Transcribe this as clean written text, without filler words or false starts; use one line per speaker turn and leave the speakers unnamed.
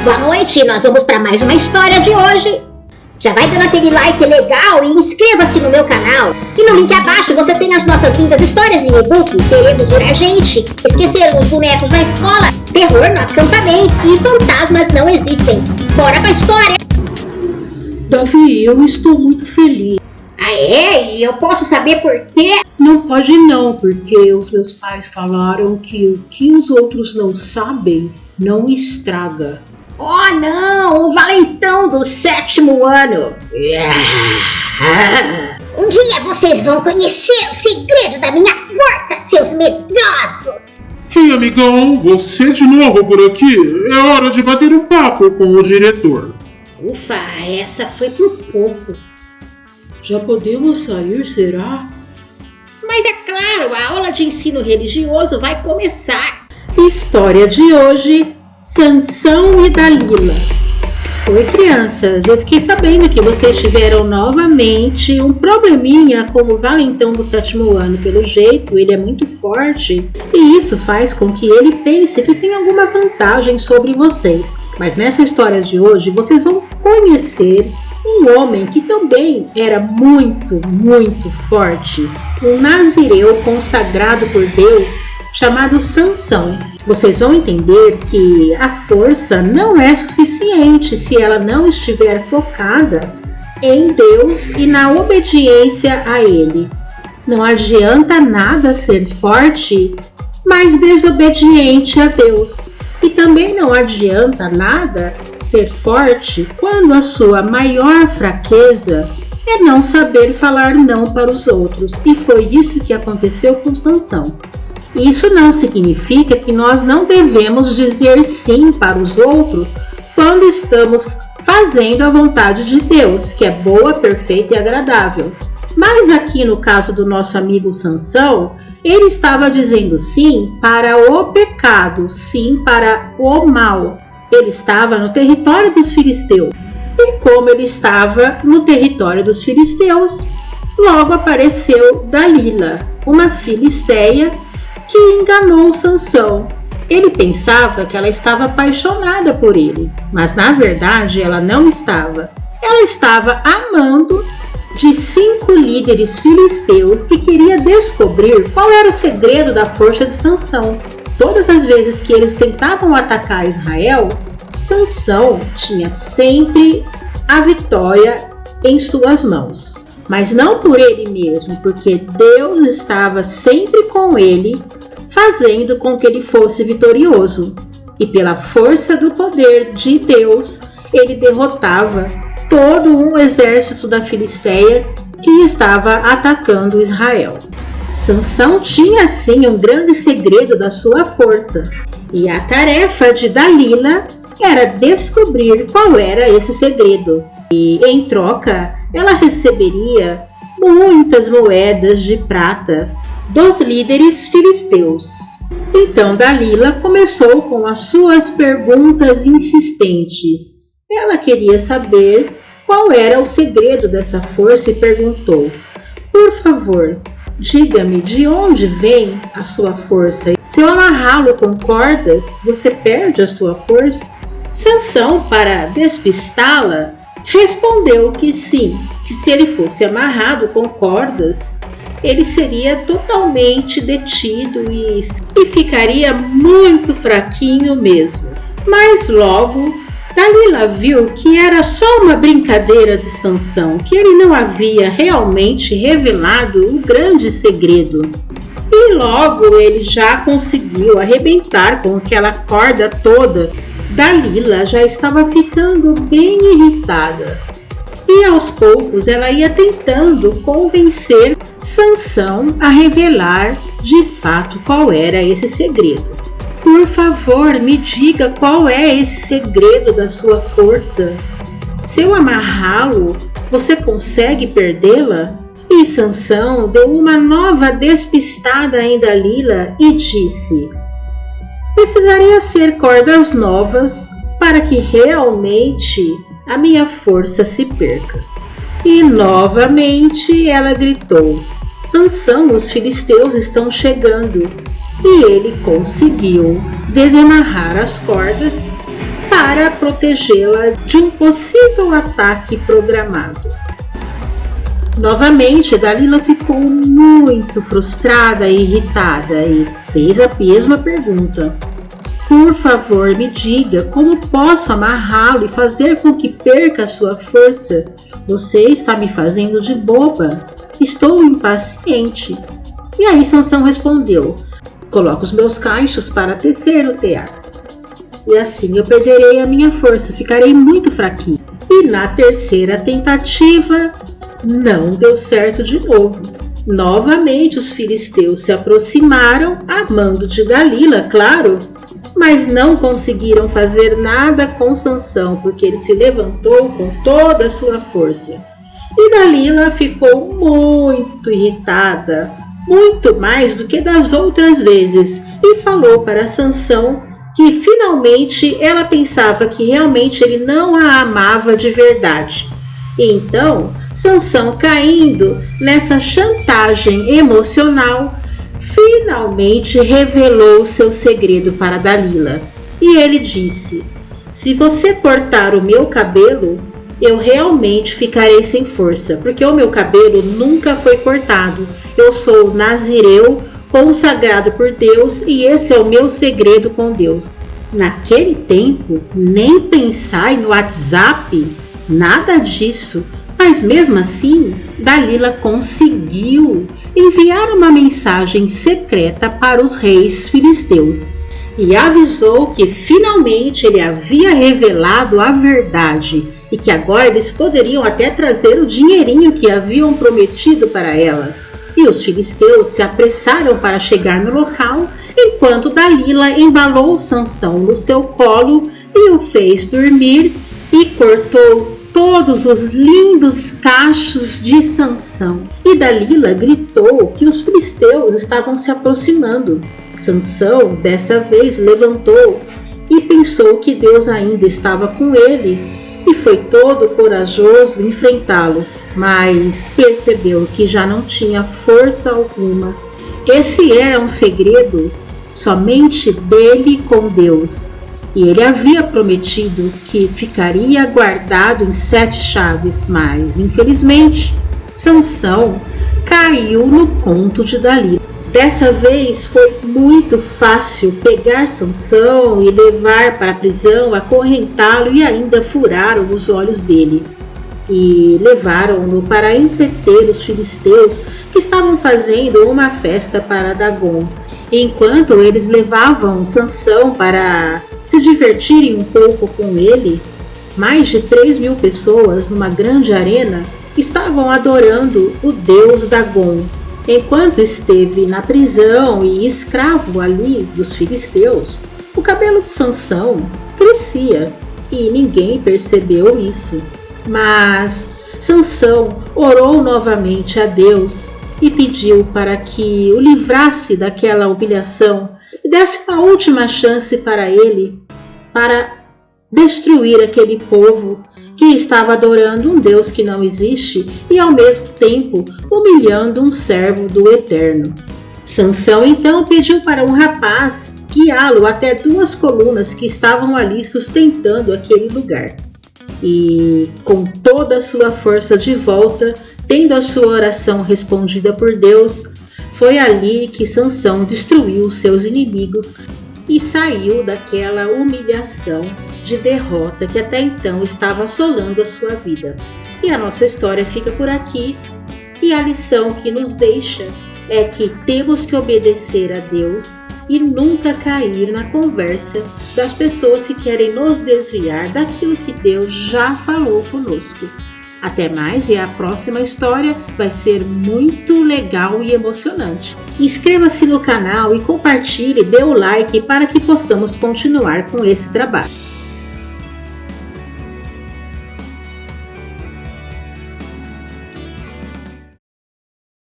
boa noite, nós vamos para mais uma história de hoje. Já vai dando aquele like legal e inscreva-se no meu canal. E no link abaixo você tem as nossas lindas histórias em e-book. Queremos ver a gente, esqueceram os bonecos na escola, terror no acampamento e fantasmas não existem. Bora pra história!
Davi, eu estou muito feliz.
Ah é? E eu posso saber por quê?
Não pode não, porque os meus pais falaram que o que os outros não sabem não estraga.
Oh não, o valentão do 7º ano. Um dia vocês vão conhecer o segredo da minha força, seus medrosos.
Ei, amigão, você de novo por aqui? É hora de bater um papo com o diretor.
Ufa, essa foi por pouco.
Já podemos sair, será?
Mas é claro, a aula de ensino religioso vai começar.
História de hoje, Sansão e Dalila. Oi, crianças, eu fiquei sabendo que vocês tiveram novamente um probleminha com o valentão do 7º ano. Pelo jeito, ele é muito forte e isso faz com que ele pense que tem alguma vantagem sobre vocês. Mas nessa história de hoje, vocês vão conhecer um homem que também era muito forte, um nazireu consagrado por Deus chamado Sansão. Vocês vão entender que a força não é suficiente se ela não estiver focada em Deus e na obediência a Ele. Não adianta nada ser forte, mas desobediente a Deus. E também não adianta nada ser forte quando a sua maior fraqueza é não saber falar não para os outros. E foi isso que aconteceu com Sansão. Isso não significa que nós não devemos dizer sim para os outros quando estamos fazendo a vontade de Deus, que é boa, perfeita e agradável. Mas aqui no caso do nosso amigo Sansão, ele estava dizendo sim para o pecado, sim para o mal. Ele estava no território dos filisteus. E como ele estava no território dos filisteus, logo apareceu Dalila, uma filisteia que enganou Sansão. Ele pensava que ela estava apaixonada por ele, mas na verdade ela não estava. Ela estava amando de 5 líderes filisteus que queria descobrir qual era o segredo da força de Sansão. Todas as vezes que eles tentavam atacar Israel, Sansão tinha sempre a vitória em suas mãos. Mas não por ele mesmo, porque Deus estava sempre com ele, fazendo com que ele fosse vitorioso. E pela força do poder de Deus, ele derrotava todo um exército da Filisteia que estava atacando Israel. Sansão tinha sim um grande segredo da sua força, e a tarefa de Dalila era descobrir qual era esse segredo. E em troca, ela receberia muitas moedas de prata dos líderes filisteus. Então Dalila começou com as suas perguntas insistentes. Ela queria saber qual era o segredo dessa força e perguntou: por favor, diga-me de onde vem a sua força. Se eu amarrá-lo com cordas, você perde a sua força? Sansão, para despistá-la, respondeu que sim, que se ele fosse amarrado com cordas, ele seria totalmente detido e ficaria muito fraquinho mesmo. Mas logo Dalila viu que era só uma brincadeira de Sansão, que ele não havia realmente revelado o grande segredo. E logo ele já conseguiu arrebentar com aquela corda toda. Dalila já estava ficando bem irritada. E aos poucos ela ia tentando convencer Sansão a revelar de fato qual era esse segredo. Por favor, me diga qual é esse segredo da sua força. Se eu amarrá-lo, você consegue perdê-la? E Sansão deu uma nova despistada em Dalila e disse: precisaria ser cordas novas para que realmente a minha força se perca. E novamente ela gritou: Sansão, os filisteus estão chegando. E ele conseguiu desamarrar as cordas para protegê-la de um possível ataque programado. Novamente, Dalila ficou muito frustrada e irritada e fez a mesma pergunta. Por favor, me diga como posso amarrá-lo e fazer com que perca a sua força? Você está me fazendo de boba. Estou impaciente. E aí Sansão respondeu: coloco os meus cachos para tecer o tear. E assim eu perderei a minha força, ficarei muito fraquinho. E na terceira tentativa, não deu certo de novo. Novamente os filisteus se aproximaram, a mando de Dalila, claro, mas não conseguiram fazer nada com Sansão, porque ele se levantou com toda a sua força. E Dalila ficou muito irritada, muito mais do que das outras vezes, e falou para Sansão que finalmente ela pensava que realmente ele não a amava de verdade. E então, Sansão, caindo nessa chantagem emocional, finalmente revelou seu segredo para Dalila. E ele disse: se você cortar o meu cabelo, eu realmente ficarei sem força, porque o meu cabelo nunca foi cortado. Eu sou nazireu, consagrado por Deus, e esse é o meu segredo com Deus. Naquele tempo, nem pensar no WhatsApp, nada disso. Mas mesmo assim, Dalila conseguiu enviar uma mensagem secreta para os reis filisteus e avisou que finalmente ele havia revelado a verdade e que agora eles poderiam até trazer o dinheirinho que haviam prometido para ela. E os filisteus se apressaram para chegar no local, enquanto Dalila embalou Sansão no seu colo e o fez dormir e cortou todos os lindos cachos de Sansão. E Dalila gritou que os filisteus estavam se aproximando. Sansão, dessa vez, levantou e pensou que Deus ainda estava com ele e foi todo corajoso enfrentá-los, mas percebeu que já não tinha força alguma. Esse era um segredo somente dele com Deus. E ele havia prometido que ficaria guardado em 7 chaves, mas infelizmente Sansão caiu no conto de Dalila. Dessa vez foi muito fácil pegar Sansão e levar para a prisão, acorrentá-lo e ainda furaram os olhos dele. E levaram-no para entreter os filisteus que estavam fazendo uma festa para Dagon. Enquanto eles levavam Sansão para se divertirem um pouco com ele, mais de 3.000 pessoas numa grande arena estavam adorando o deus Dagon. Enquanto esteve na prisão e escravo ali dos filisteus, o cabelo de Sansão crescia e ninguém percebeu isso. Mas Sansão orou novamente a Deus e pediu para que o livrasse daquela humilhação e desse uma última chance para ele, para destruir aquele povo que estava adorando um Deus que não existe e ao mesmo tempo humilhando um servo do Eterno. Sansão então pediu para um rapaz guiá-lo até 2 colunas que estavam ali sustentando aquele lugar. E com toda a sua força de volta, tendo a sua oração respondida por Deus, foi ali que Sansão destruiu os seus inimigos e saiu daquela humilhação de derrota que até então estava assolando a sua vida. E a nossa história fica por aqui, e a lição que nos deixa é que temos que obedecer a Deus e nunca cair na conversa das pessoas que querem nos desviar daquilo que Deus já falou conosco. Até mais, e a próxima história vai ser muito legal e emocionante. Inscreva-se no canal e compartilhe, dê o like para que possamos continuar com esse trabalho.